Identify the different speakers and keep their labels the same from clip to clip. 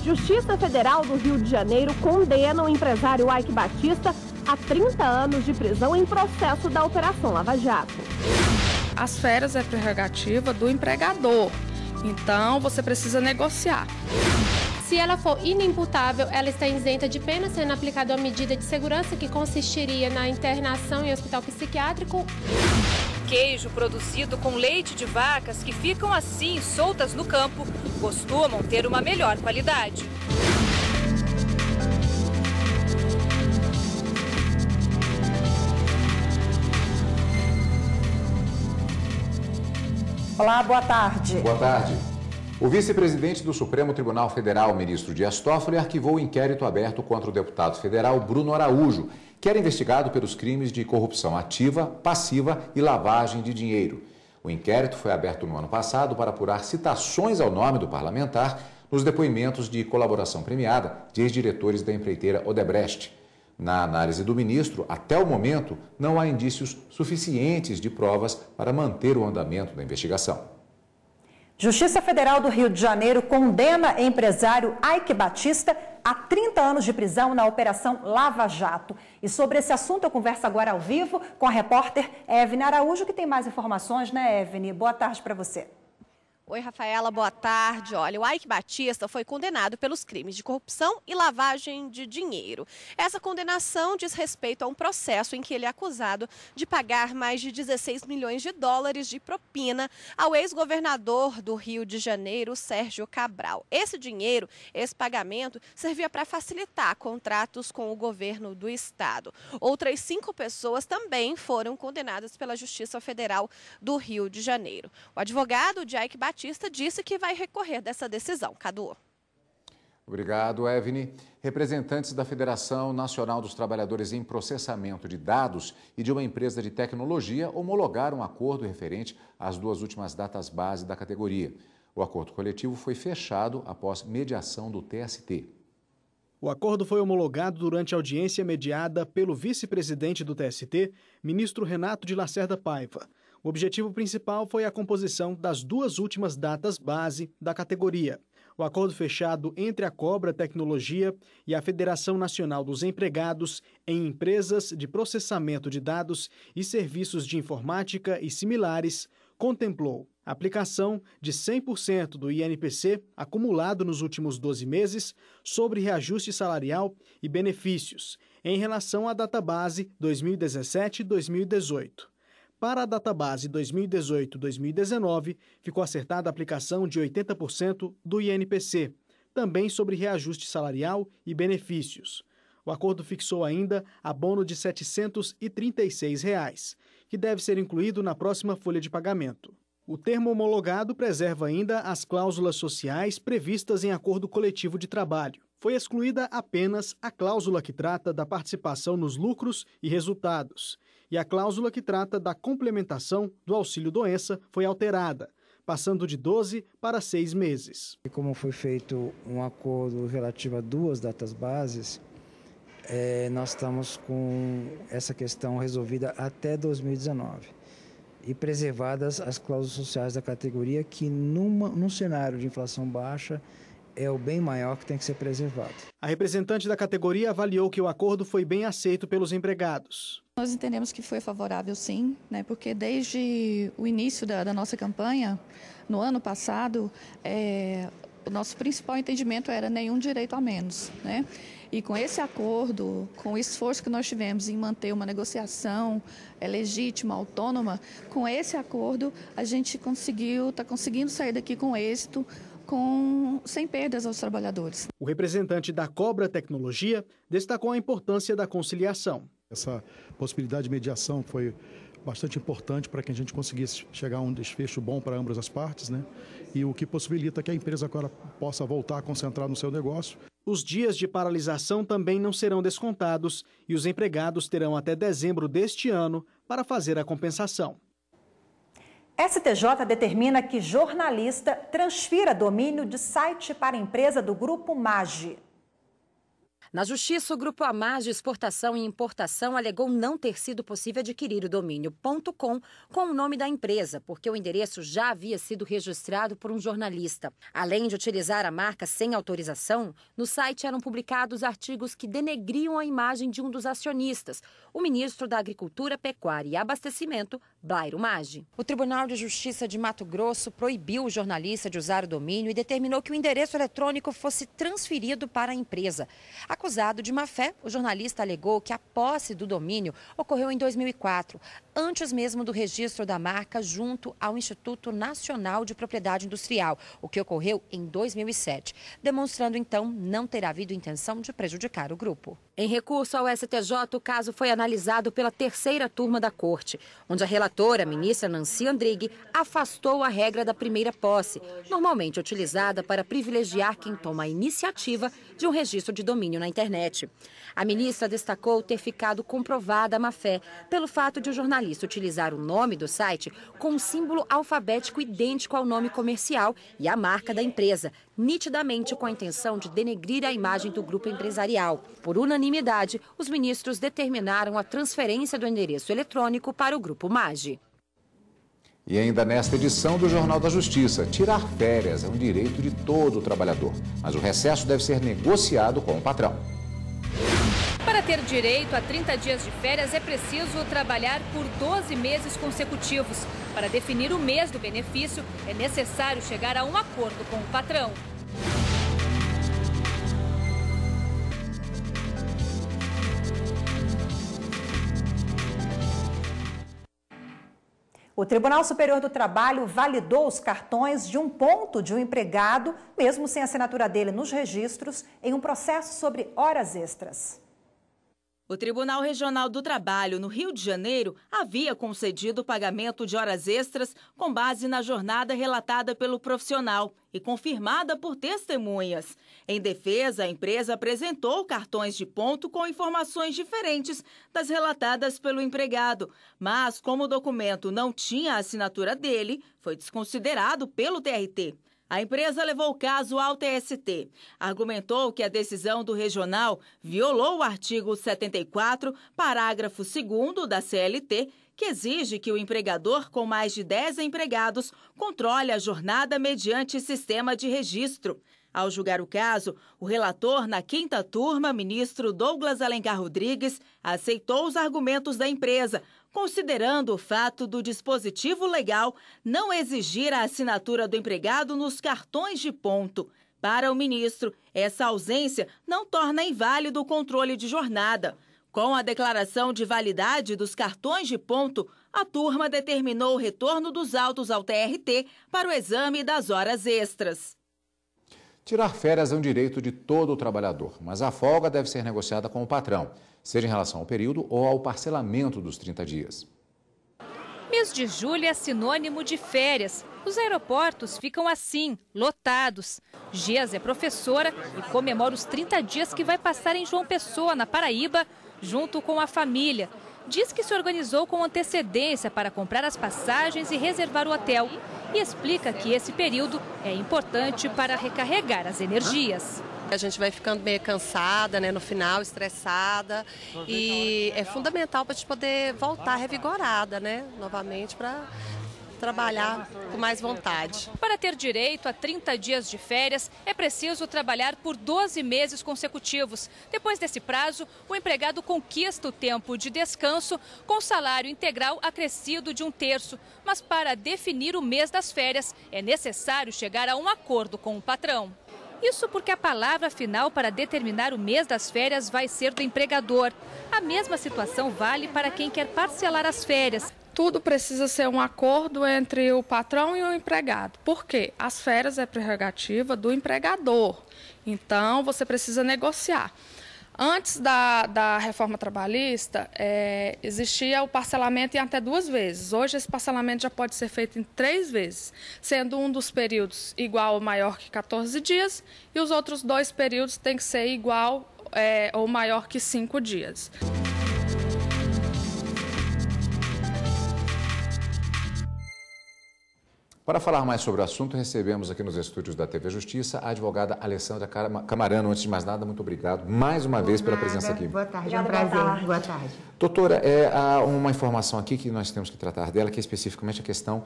Speaker 1: Justiça Federal do Rio de Janeiro condena o empresário Eike Batista a 30 anos de prisão em processo da Operação Lava Jato.
Speaker 2: As férias é prerrogativa do empregador, então você precisa negociar.
Speaker 3: Se ela for inimputável, ela está isenta de pena, sendo aplicada uma medida de segurança que consistiria na internação em hospital psiquiátrico.
Speaker 4: Queijo produzido com leite de vacas que ficam assim soltas no campo costumam ter uma melhor qualidade.
Speaker 5: Olá, boa tarde.
Speaker 6: Boa tarde. O vice-presidente do Supremo Tribunal Federal, ministro Dias Toffoli, arquivou o inquérito aberto contra o deputado federal Bruno Araújo, que era investigado pelos crimes de corrupção ativa, passiva e lavagem de dinheiro. O inquérito foi aberto no ano passado para apurar citações ao nome do parlamentar nos depoimentos de colaboração premiada de ex-diretores da empreiteira Odebrecht. Na análise do ministro, até o momento, não há indícios suficientes de provas para manter o andamento da investigação.
Speaker 5: Justiça Federal do Rio de Janeiro condena empresário Eike Batista a 30 anos de prisão na Operação Lava Jato. E sobre esse assunto eu converso agora ao vivo com a repórter Evne Araújo, que tem mais informações, né, Evne? Boa tarde para você.
Speaker 7: Oi, Rafaela, boa tarde. Olha, o Eike Batista foi condenado pelos crimes de corrupção e lavagem de dinheiro. Essa condenação diz respeito a um processo em que ele é acusado de pagar mais de 16 milhões de dólares de propina ao ex-governador do Rio de Janeiro, Sérgio Cabral. Esse dinheiro, esse pagamento, servia para facilitar contratos com o governo do estado. Outras 5 pessoas também foram condenadas pela Justiça Federal do Rio de Janeiro. O advogado de Eike Batista disse que vai recorrer dessa decisão. Cadu.
Speaker 6: Obrigado, Evne. Representantes da Federação Nacional dos Trabalhadores em Processamento de Dados e de uma empresa de tecnologia homologaram um acordo referente às 2 últimas datas base da categoria. O acordo coletivo foi fechado após mediação do TST.
Speaker 8: O acordo foi homologado durante a audiência mediada pelo vice-presidente do TST, ministro Renato de Lacerda Paiva. O objetivo principal foi a composição das 2 últimas datas base da categoria. O acordo fechado entre a Cobra Tecnologia e a Federação Nacional dos Empregados em Empresas de Processamento de Dados e Serviços de Informática e similares contemplou a aplicação de 100% do INPC acumulado nos últimos 12 meses sobre reajuste salarial e benefícios em relação à database 2017-2018. Para a database 2018-2019, ficou acertada a aplicação de 80% do INPC, também sobre reajuste salarial e benefícios. O acordo fixou ainda abono de R$ 736, que deve ser incluído na próxima folha de pagamento. O termo homologado preserva ainda as cláusulas sociais previstas em acordo coletivo de trabalho. Foi excluída apenas a cláusula que trata da participação nos lucros e resultados, e a cláusula que trata da complementação do auxílio-doença foi alterada, passando de 12 para 6 meses.
Speaker 9: E como foi feito um acordo relativo a 2 datas bases, nós estamos com essa questão resolvida até 2019 e preservadas as cláusulas sociais da categoria, que num cenário de inflação baixa é o bem maior que tem que ser preservado.
Speaker 8: A representante da categoria avaliou que o acordo foi bem aceito pelos empregados.
Speaker 10: Nós entendemos que foi favorável, sim, né, porque desde o início da nossa campanha, no ano passado, o nosso principal entendimento era nenhum direito a menos, né? E com esse acordo, com o esforço que nós tivemos em manter uma negociação legítima, autônoma, com esse acordo a gente está conseguindo sair daqui com êxito, sem perdas aos trabalhadores.
Speaker 8: O representante da Cobra Tecnologia destacou a importância da conciliação.
Speaker 11: Essa possibilidade de mediação foi bastante importante para que a gente conseguisse chegar a um desfecho bom para ambas as partes, né? E o que possibilita que a empresa agora possa voltar a concentrar no seu negócio.
Speaker 8: Os dias de paralisação também não serão descontados e os empregados terão até dezembro deste ano para fazer a compensação.
Speaker 5: STJ determina que jornalista transfira domínio de site para empresa do Grupo Maggi.
Speaker 12: Na Justiça, o Grupo Amage Exportação e Importação alegou não ter sido possível adquirir o domínio .com com o nome da empresa, porque o endereço já havia sido registrado por um jornalista. Além de utilizar a marca sem autorização, no site eram publicados artigos que denegriam a imagem de um dos acionistas, o ministro da Agricultura, Pecuária e Abastecimento, Blairo Maggi. O Tribunal de Justiça de Mato Grosso proibiu o jornalista de usar o domínio e determinou que o endereço eletrônico fosse transferido para a empresa. Acusado de má-fé, o jornalista alegou que a posse do domínio ocorreu em 2004, antes mesmo do registro da marca junto ao Instituto Nacional de Propriedade Industrial, o que ocorreu em 2007, demonstrando então não ter havido intenção de prejudicar o grupo. Em recurso ao STJ, o caso foi analisado pela terceira turma da Corte, onde a relatora, a ministra Nancy Andrighi, afastou a regra da primeira posse, normalmente utilizada para privilegiar quem toma a iniciativa de um registro de domínio na internet. A ministra destacou ter ficado comprovada a má-fé pelo fato de o jornalista utilizar o nome do site com um símbolo alfabético idêntico ao nome comercial e à marca da empresa, nitidamente com a intenção de denegrir a imagem do grupo empresarial. Por unanimidade, os ministros determinaram a transferência do endereço eletrônico para o Grupo Maggi.
Speaker 6: E ainda nesta edição do Jornal da Justiça, tirar férias é um direito de todo trabalhador, mas o recesso deve ser negociado com o patrão.
Speaker 4: Para ter direito a 30 dias de férias, é preciso trabalhar por 12 meses consecutivos. Para definir o mês do benefício, é necessário chegar a um acordo com o patrão.
Speaker 5: O Tribunal Superior do Trabalho validou os cartões de um ponto de um empregado, mesmo sem a assinatura dele nos registros, em um processo sobre horas extras.
Speaker 13: O Tribunal Regional do Trabalho, no Rio de Janeiro, havia concedido o pagamento de horas extras com base na jornada relatada pelo profissional e confirmada por testemunhas. Em defesa, a empresa apresentou cartões de ponto com informações diferentes das relatadas pelo empregado, mas como o documento não tinha a assinatura dele, foi desconsiderado pelo TRT. A empresa levou o caso ao TST. Argumentou que a decisão do regional violou o artigo 74, parágrafo 2º da CLT, que exige que o empregador com mais de 10 empregados controle a jornada mediante sistema de registro. Ao julgar o caso, o relator na 5ª turma, ministro Douglas Alencar Rodrigues, aceitou os argumentos da empresa, considerando o fato do dispositivo legal não exigir a assinatura do empregado nos cartões de ponto. Para o ministro, essa ausência não torna inválido o controle de jornada. Com a declaração de validade dos cartões de ponto, a turma determinou o retorno dos autos ao TRT para o exame das horas extras.
Speaker 6: Tirar férias é um direito de todo trabalhador, mas a folga deve ser negociada com o patrão, seja em relação ao período ou ao parcelamento dos 30 dias.
Speaker 4: Mês de julho é sinônimo de férias. Os aeroportos ficam assim, lotados. Gias é professora e comemora os 30 dias que vai passar em João Pessoa, na Paraíba, junto com a família. Diz que se organizou com antecedência para comprar as passagens e reservar o hotel. E explica que esse período é importante para recarregar as energias.
Speaker 14: A gente vai ficando meio cansada, né, no final, estressada. E é fundamental para a gente poder voltar revigorada, né, novamente, para trabalhar com mais vontade.
Speaker 4: Para ter direito a 30 dias de férias, é preciso trabalhar por 12 meses consecutivos. Depois desse prazo, o empregado conquista o tempo de descanso com salário integral acrescido de 1/3. Mas para definir o mês das férias, é necessário chegar a um acordo com o patrão. Isso porque a palavra final para determinar o mês das férias vai ser do empregador. A mesma situação vale para quem quer parcelar as férias.
Speaker 2: Tudo precisa ser um acordo entre o patrão e o empregado. Por quê? As férias é prerrogativa do empregador. Então, você precisa negociar. Antes da reforma trabalhista, existia o parcelamento em até 2 vezes. Hoje, esse parcelamento já pode ser feito em 3 vezes, sendo um dos períodos igual ou maior que 14 dias e os outros 2 períodos têm que ser igual ou maior que 5 dias.
Speaker 6: Para falar mais sobre o assunto, recebemos aqui nos estúdios da TV Justiça a advogada Alessandra Camarano. Antes de mais nada, muito obrigado mais uma vez pela presença aqui.
Speaker 15: Boa tarde, é um prazer. Boa tarde.
Speaker 6: Doutora, há uma informação aqui que nós temos que tratar dela, que é especificamente a questão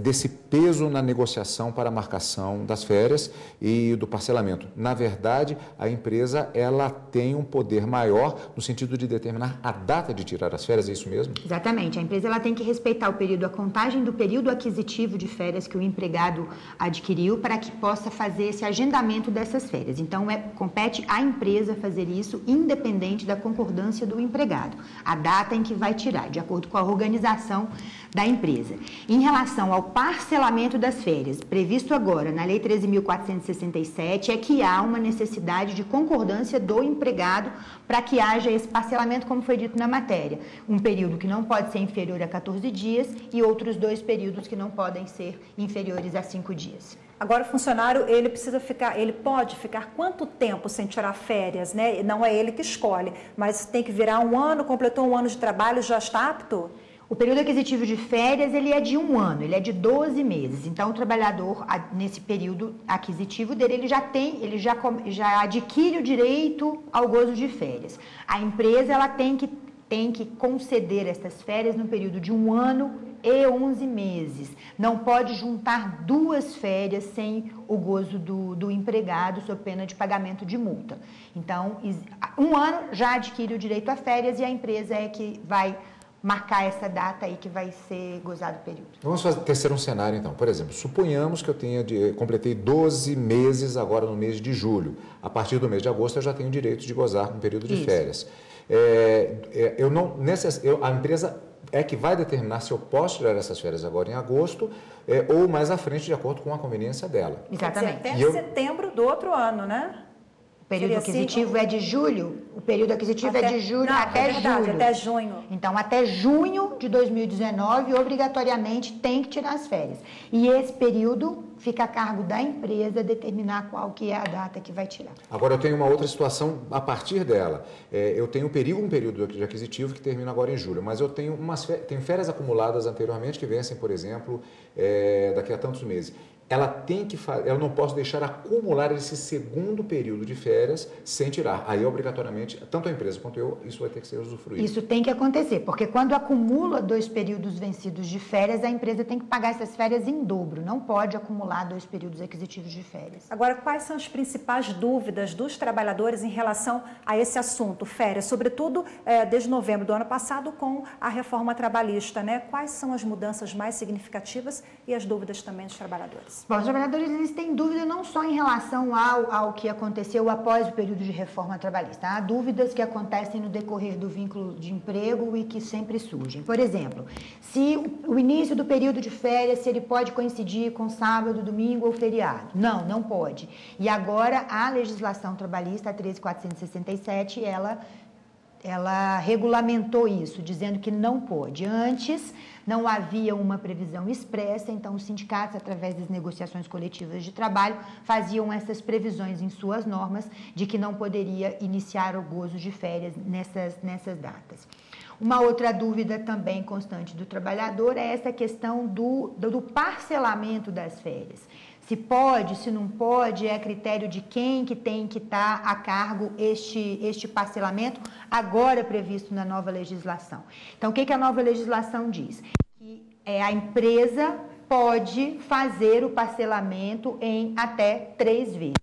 Speaker 6: desse peso na negociação para a marcação das férias e do parcelamento. Na verdade, a empresa ela tem um poder maior no sentido de determinar a data de tirar as férias, é isso mesmo?
Speaker 15: Exatamente. A empresa ela tem que respeitar o período, a contagem do período aquisitivo de férias que o empregado adquiriu para que possa fazer esse agendamento dessas férias. Então, compete à empresa fazer isso independente da concordância do empregado. A data em que vai tirar, de acordo com a organização da empresa. Em relação ao parcelamento das férias, previsto agora na Lei 13.467, é que há uma necessidade de concordância do empregado para que haja esse parcelamento, como foi dito na matéria. Um período que não pode ser inferior a 14 dias e outros 2 períodos que não podem ser inferiores a 5 dias.
Speaker 5: Agora, o funcionário, ele pode ficar quanto tempo sem tirar férias, né? Não é ele que escolhe, mas tem que virar um ano, completou um ano de trabalho, já está apto?
Speaker 15: O período aquisitivo de férias, ele é de 1 ano, ele é de 12 meses. Então, o trabalhador, nesse período aquisitivo dele, ele já adquire o direito ao gozo de férias. A empresa, ela tem que conceder essas férias no período de 1 ano e 11 meses. Não pode juntar 2 férias sem o gozo do empregado, sob pena de pagamento de multa. Então, 1 ano já adquire o direito a férias e a empresa é que vai marcar essa data aí que vai ser gozado o período.
Speaker 6: Vamos tecer um cenário, então. Por exemplo, suponhamos que eu completei 12 meses agora no mês de julho. A partir do mês de agosto eu já tenho o direito de gozar um período de férias. A empresa é que vai determinar se eu posso tirar essas férias agora em agosto ou mais à frente, de acordo com a conveniência dela.
Speaker 15: Exatamente.
Speaker 5: Até setembro do outro ano, né?
Speaker 15: O período aquisitivo é de julho, o período aquisitivo é de julho até julho.
Speaker 5: Até junho.
Speaker 15: Então, até junho de 2019, obrigatoriamente tem que tirar as férias. E esse período fica a cargo da empresa determinar qual que é a data que vai tirar.
Speaker 6: Agora, eu tenho uma outra situação a partir dela. Eu tenho um período de aquisitivo que termina agora em julho, mas eu tenho férias acumuladas anteriormente que vencem, por exemplo, daqui a tantos meses. Eu não posso deixar acumular esse segundo período de férias sem tirar. Aí, obrigatoriamente, tanto a empresa quanto eu, isso vai ter que ser usufruído.
Speaker 15: Isso tem que acontecer, porque quando acumula 2 períodos vencidos de férias, a empresa tem que pagar essas férias em dobro. Não pode acumular 2 períodos aquisitivos de férias.
Speaker 5: Agora, quais são as principais dúvidas dos trabalhadores em relação a esse assunto, férias? Sobretudo, desde novembro do ano passado, com a reforma trabalhista, né? Quais são as mudanças mais significativas e as dúvidas também dos trabalhadores?
Speaker 15: Bom, os trabalhadores eles têm dúvida não só em relação ao que aconteceu após o período de reforma trabalhista. Há dúvidas que acontecem no decorrer do vínculo de emprego e que sempre surgem. Por exemplo, se o início do período de férias, se ele pode coincidir com sábado, domingo ou feriado. Não, não pode. E agora a legislação trabalhista, a 13.467, ela regulamentou isso, dizendo que não pode. Antes, não havia uma previsão expressa, então os sindicatos, através das negociações coletivas de trabalho, faziam essas previsões em suas normas de que não poderia iniciar o gozo de férias nessas datas. Uma outra dúvida também constante do trabalhador é essa questão do parcelamento das férias. Se pode, se não pode, é critério de quem que tem que estar a cargo este parcelamento, agora previsto na nova legislação. Então, o que a nova legislação diz? Que a empresa pode fazer o parcelamento em até 3 vezes.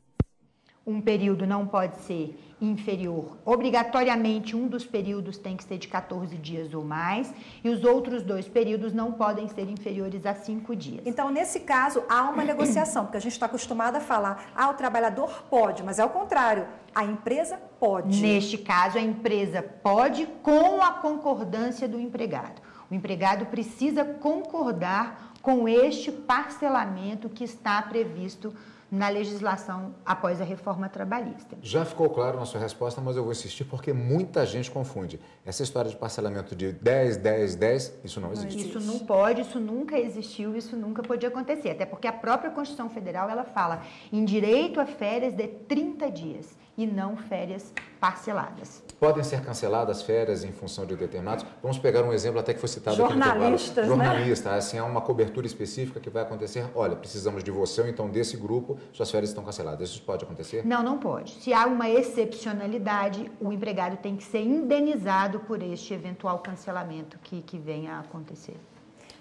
Speaker 15: Um período não pode ser inferior. Obrigatoriamente, um dos períodos tem que ser de 14 dias ou mais e os outros 2 períodos não podem ser inferiores a 5 dias.
Speaker 5: Então, nesse caso, há uma negociação, porque a gente está acostumado a falar, o trabalhador pode, mas é o contrário, a empresa pode.
Speaker 15: Neste caso, a empresa pode com a concordância do empregado. O empregado precisa concordar com este parcelamento que está previsto na legislação após a reforma trabalhista.
Speaker 6: Já ficou claro na sua resposta, mas eu vou insistir porque muita gente confunde. Essa história de parcelamento de 10, 10, 10, isso não existe.
Speaker 15: Isso não pode, isso nunca existiu, isso nunca podia acontecer. Até porque a própria Constituição Federal, ela fala em direito a férias de 30 dias. e não férias parceladas.
Speaker 6: Podem ser canceladas férias em função de determinados? Vamos pegar um exemplo até que foi citado aqui no
Speaker 5: jornalistas,
Speaker 6: jornalista, né? Assim, há uma cobertura específica que vai acontecer. Olha, precisamos de você, ou então desse grupo, suas férias estão canceladas. Isso pode acontecer?
Speaker 15: Não, não pode. Se há uma excepcionalidade, o empregado tem que ser indenizado por este eventual cancelamento que venha a acontecer.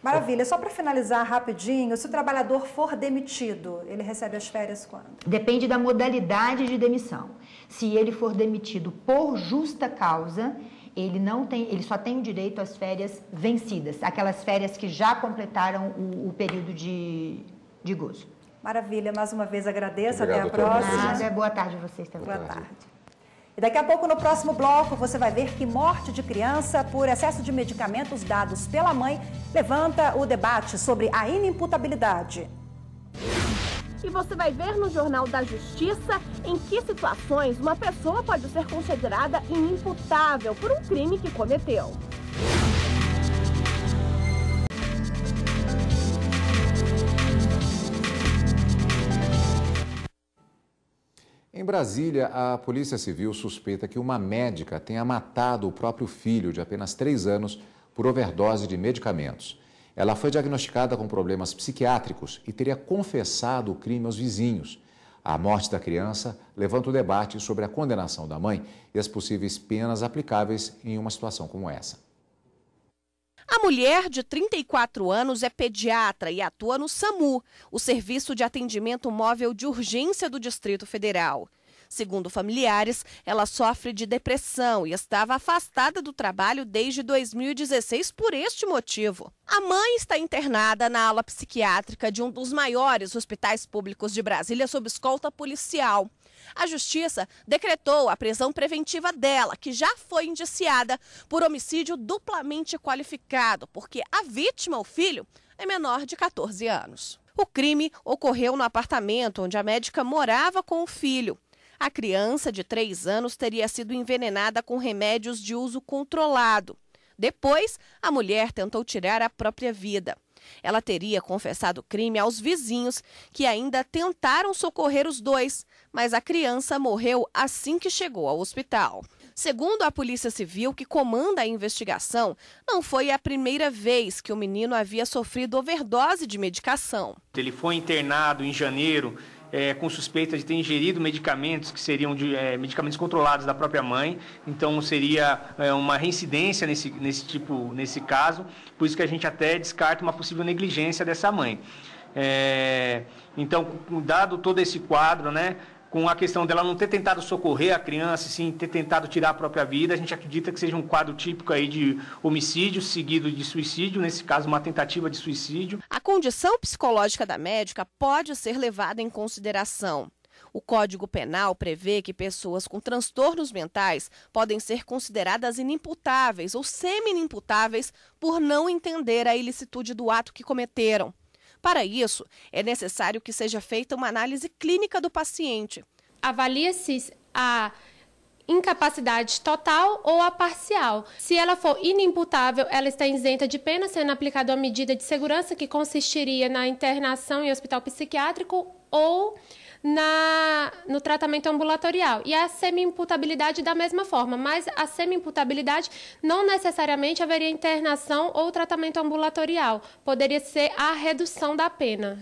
Speaker 5: Maravilha. Só para finalizar rapidinho, se o trabalhador for demitido, ele recebe as férias quando?
Speaker 15: Depende da modalidade de demissão. Se ele for demitido por justa causa, ele só tem o direito às férias vencidas, aquelas férias que já completaram o período de gozo.
Speaker 5: Maravilha. Mais uma vez agradeço.
Speaker 6: Obrigado,
Speaker 5: até a próxima.
Speaker 15: Nada. Boa tarde a vocês também.
Speaker 5: Boa tarde. E daqui a pouco, no próximo bloco, você vai ver que morte de criança por excesso de medicamentos dados pela mãe levanta o debate sobre a inimputabilidade.
Speaker 1: E você vai ver no Jornal da Justiça em que situações uma pessoa pode ser considerada inimputável por um crime que cometeu.
Speaker 6: Em Brasília, a Polícia Civil suspeita que uma médica tenha matado o próprio filho de apenas 3 anos por overdose de medicamentos. Ela foi diagnosticada com problemas psiquiátricos e teria confessado o crime aos vizinhos. A morte da criança levanta o debate sobre a condenação da mãe e as possíveis penas aplicáveis em uma situação como essa.
Speaker 7: A mulher, de 34 anos, é pediatra e atua no SAMU, o Serviço de Atendimento Móvel de Urgência do Distrito Federal. Segundo familiares, ela sofre de depressão e estava afastada do trabalho desde 2016 por este motivo. A mãe está internada na ala psiquiátrica de um dos maiores hospitais públicos de Brasília sob escolta policial. A Justiça decretou a prisão preventiva dela, que já foi indiciada por homicídio duplamente qualificado, porque a vítima, o filho, é menor de 14 anos. O crime ocorreu no apartamento onde a médica morava com o filho. A criança, de 3 anos, teria sido envenenada com remédios de uso controlado. Depois, a mulher tentou tirar a própria vida. Ela teria confessado o crime aos vizinhos, que ainda tentaram socorrer os dois, mas a criança morreu assim que chegou ao hospital. Segundo a Polícia Civil, que comanda a investigação, não foi a primeira vez que o menino havia sofrido overdose de medicação.
Speaker 16: Ele foi internado em janeiro com suspeita de ter ingerido medicamentos que seriam medicamentos controlados da própria mãe, então seria uma reincidência nesse caso, por isso que a gente até descarta uma possível negligência dessa mãe. Então, dado todo esse quadro, né, com a questão dela não ter tentado socorrer a criança, sim ter tentado tirar a própria vida, a gente acredita que seja um quadro típico aí de homicídio seguido de suicídio, nesse caso uma tentativa de suicídio.
Speaker 7: A condição psicológica da médica pode ser levada em consideração. O Código Penal prevê que pessoas com transtornos mentais podem ser consideradas inimputáveis ou semi-inimputáveis por não entender a ilicitude do ato que cometeram. Para isso, é necessário que seja feita uma análise clínica do paciente.
Speaker 3: Avalia-se a incapacidade total ou a parcial. Se ela for inimputável, ela está isenta de pena, sendo aplicada uma medida de segurança que consistiria na internação em hospital psiquiátrico ou no tratamento ambulatorial. E a semi-imputabilidade da mesma forma, mas a semi-imputabilidade não necessariamente haveria internação ou tratamento ambulatorial. Poderia ser a redução da pena.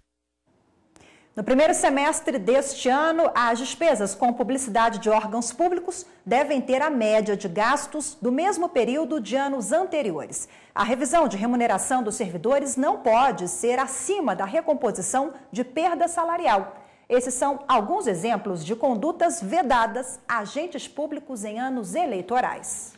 Speaker 5: No primeiro semestre deste ano, as despesas com publicidade de órgãos públicos devem ter a média de gastos do mesmo período de anos anteriores. A revisão de remuneração dos servidores não pode ser acima da recomposição de perda salarial. Esses são alguns exemplos de condutas vedadas a agentes públicos em anos eleitorais.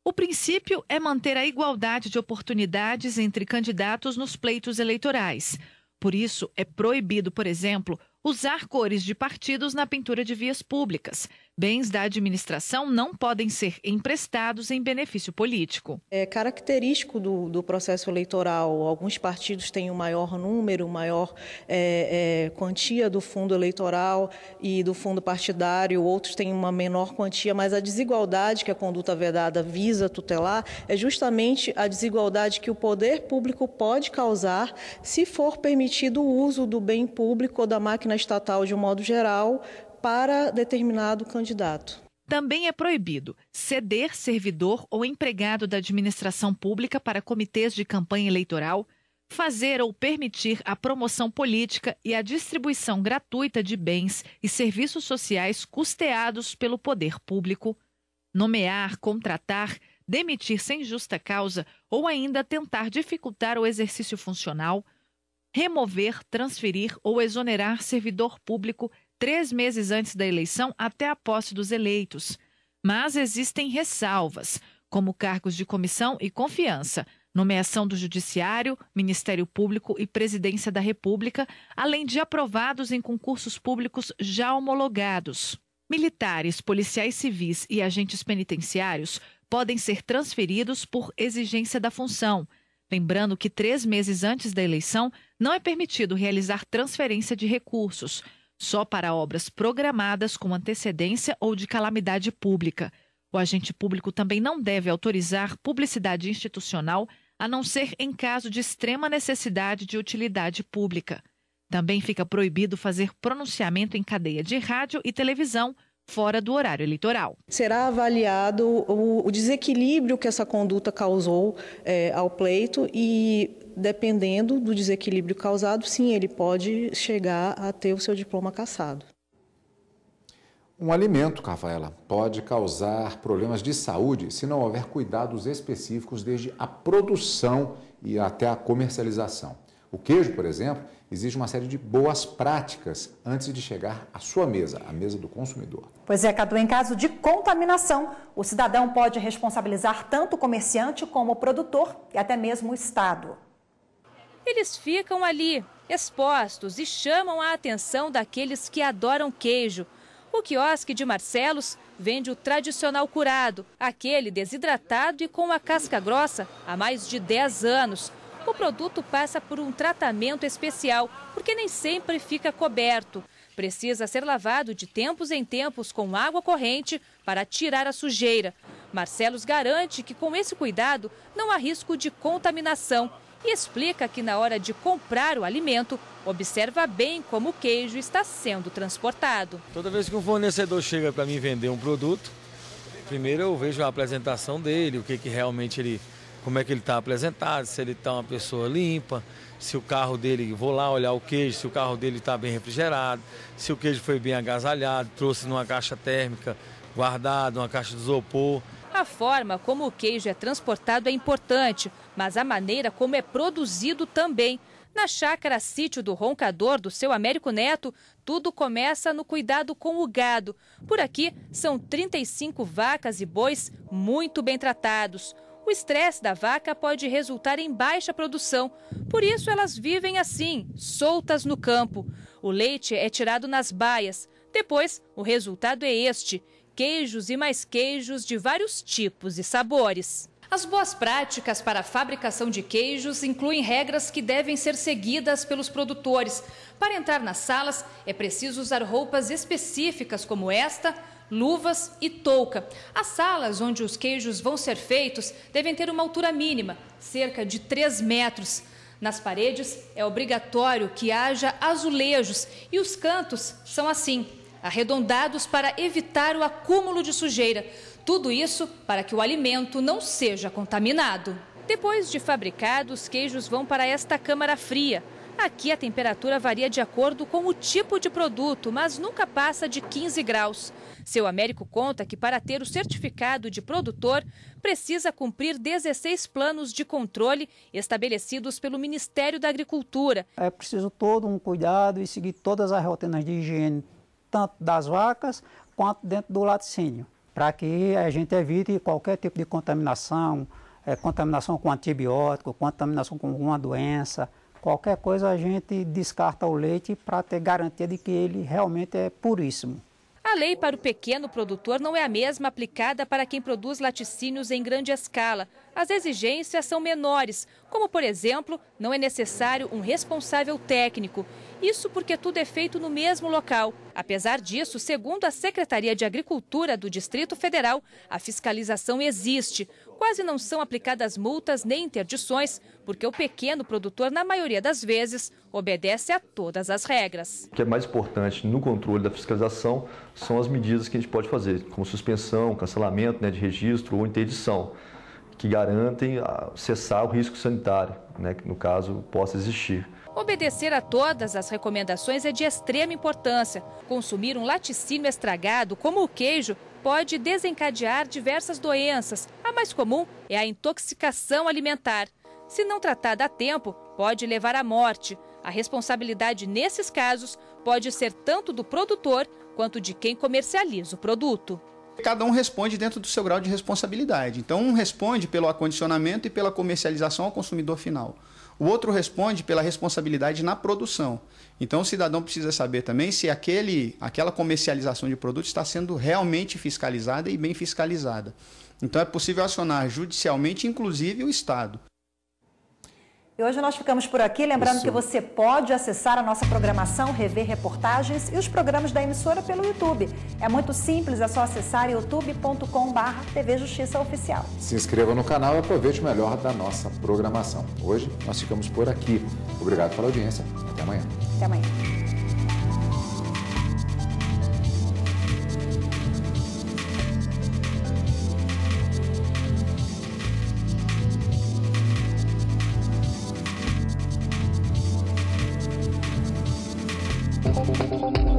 Speaker 17: O princípio é manter a igualdade de oportunidades entre candidatos nos pleitos eleitorais. Por isso, é proibido, por exemplo, usar cores de partidos na pintura de vias públicas. Bens da administração não podem ser emprestados em benefício político.
Speaker 18: É característico do processo eleitoral. Alguns partidos têm um maior número, maior quantia do fundo eleitoral e do fundo partidário, outros têm uma menor quantia, mas a desigualdade que a conduta vedada visa tutelar é justamente a desigualdade que o poder público pode causar se for permitido o uso do bem público ou da máquina estatal de um modo geral para determinado candidato.
Speaker 17: Também é proibido ceder servidor ou empregado da administração pública para comitês de campanha eleitoral, fazer ou permitir a promoção política e a distribuição gratuita de bens e serviços sociais custeados pelo poder público, nomear, contratar, demitir sem justa causa ou ainda tentar dificultar o exercício funcional, remover, transferir ou exonerar servidor público 3 meses antes da eleição até a posse dos eleitos. Mas existem ressalvas, como cargos de comissão e confiança, nomeação do Judiciário, Ministério Público e Presidência da República, além de aprovados em concursos públicos já homologados. Militares, policiais civis e agentes penitenciários podem ser transferidos por exigência da função. Lembrando que 3 meses antes da eleição não é permitido realizar transferência de recursos, só para obras programadas com antecedência ou de calamidade pública. O agente público também não deve autorizar publicidade institucional, a não ser em caso de extrema necessidade de utilidade pública. Também fica proibido fazer pronunciamento em cadeia de rádio e televisão fora do horário eleitoral.
Speaker 18: Será avaliado o desequilíbrio que essa conduta causou ao pleito e, dependendo do desequilíbrio causado, sim, ele pode chegar a ter o seu diploma cassado.
Speaker 6: Um alimento, Rafaela, pode causar problemas de saúde se não houver cuidados específicos desde a produção e até a comercialização. O queijo, por exemplo, exige uma série de boas práticas antes de chegar à sua mesa, à mesa do consumidor.
Speaker 5: Pois é, Cadu, em caso de contaminação, o cidadão pode responsabilizar tanto o comerciante como o produtor e até mesmo o Estado.
Speaker 4: Eles ficam ali, expostos, e chamam a atenção daqueles que adoram queijo. O quiosque de Marcelos vende o tradicional curado, aquele desidratado e com a casca grossa há mais de 10 anos. O produto passa por um tratamento especial, porque nem sempre fica coberto. Precisa ser lavado de tempos em tempos com água corrente para tirar a sujeira. Marcelos garante que com esse cuidado não há risco de contaminação e explica que na hora de comprar o alimento, observa bem como o queijo está sendo transportado.
Speaker 19: Toda vez que um fornecedor chega para mim vender um produto, primeiro eu vejo a apresentação dele, o que realmente ele... como é que ele está apresentado, se ele está uma pessoa limpa, se o carro dele, vou lá olhar o queijo, se o carro dele está bem refrigerado, se o queijo foi bem agasalhado, trouxe numa caixa térmica, guardado, uma caixa de isopor.
Speaker 4: A forma como o queijo é transportado é importante, mas a maneira como é produzido também. Na chácara Sítio do Roncador, do seu Américo Neto, tudo começa no cuidado com o gado. Por aqui, são 35 vacas e bois muito bem tratados. O estresse da vaca pode resultar em baixa produção, por isso elas vivem assim, soltas no campo. O leite é tirado nas baias. Depois, o resultado é este: queijos e mais queijos de vários tipos e sabores. As boas práticas para a fabricação de queijos incluem regras que devem ser seguidas pelos produtores. Para entrar nas salas, é preciso usar roupas específicas como esta, luvas e touca. As salas onde os queijos vão ser feitos devem ter uma altura mínima, cerca de 3 metros. Nas paredes é obrigatório que haja azulejos e os cantos são assim, arredondados para evitar o acúmulo de sujeira. Tudo isso para que o alimento não seja contaminado. Depois de fabricados, os queijos vão para esta câmara fria. Aqui a temperatura varia de acordo com o tipo de produto, mas nunca passa de 15 graus. Seu Américo conta que para ter o certificado de produtor, precisa cumprir 16 planos de controle estabelecidos pelo Ministério da Agricultura.
Speaker 20: É preciso todo um cuidado e seguir todas as rotinas de higiene, tanto das vacas quanto dentro do laticínio, para que a gente evite qualquer tipo de contaminação, contaminação com antibiótico, contaminação com alguma doença, Qualquer coisa a gente descarta o leite para ter garantia de que ele realmente é puríssimo.
Speaker 4: A lei para o pequeno produtor não é a mesma aplicada para quem produz laticínios em grande escala. As exigências são menores, como, por exemplo, não é necessário um responsável técnico. Isso porque tudo é feito no mesmo local. Apesar disso, segundo a Secretaria de Agricultura do Distrito Federal, a fiscalização existe. Quase não são aplicadas multas nem interdições, porque o pequeno produtor, na maioria das vezes, obedece a todas as regras.
Speaker 21: O que é mais importante no controle da fiscalização são as medidas que a gente pode fazer, como suspensão, cancelamento, de registro ou interdição, que garantem cessar o risco sanitário, que no caso possa existir.
Speaker 4: Obedecer a todas as recomendações é de extrema importância. Consumir um laticínio estragado, como o queijo, pode desencadear diversas doenças. A mais comum é a intoxicação alimentar. Se não tratada a tempo, pode levar à morte. A responsabilidade nesses casos pode ser tanto do produtor quanto de quem comercializa o produto.
Speaker 22: Cada um responde dentro do seu grau de responsabilidade. Então, um responde pelo acondicionamento e pela comercialização ao consumidor final. O outro responde pela responsabilidade na produção. Então, o cidadão precisa saber também se aquela comercialização de produto está sendo realmente fiscalizada e bem fiscalizada. Então, é possível acionar judicialmente, inclusive, o Estado.
Speaker 5: E hoje nós ficamos por aqui, lembrando que você pode acessar a nossa programação, rever reportagens e os programas da emissora pelo YouTube. É muito simples, é só acessar youtube.com/TV Justiça Oficial.
Speaker 6: Se inscreva no canal e aproveite o melhor da nossa programação. Hoje nós ficamos por aqui. Obrigado pela audiência. Até amanhã.
Speaker 5: Até amanhã.
Speaker 6: Thank you.